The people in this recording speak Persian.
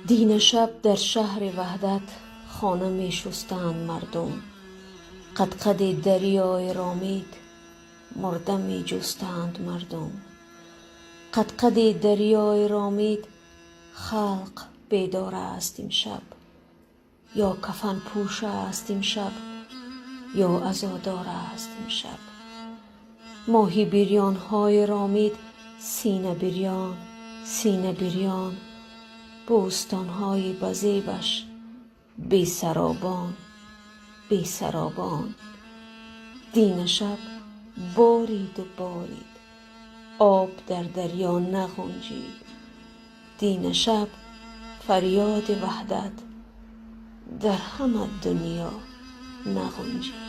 دین شب در شهر وحدت خانه می شستند مردم. قدقد دریای رامید مرده می جستند مردم. قدقد دریای رامید خلق بیدار است امشب. یا کفن پوش است امشب یا عزادار است امشب. ماهی بریان های رامید سینه بریان سینه بریان. بوستان های بزیبش بی سرابان بی سرابان. دین شب بارید و بارید آب در دریا نغنجید. دین شب فریاد وحدت در همه دنیا نغنجید.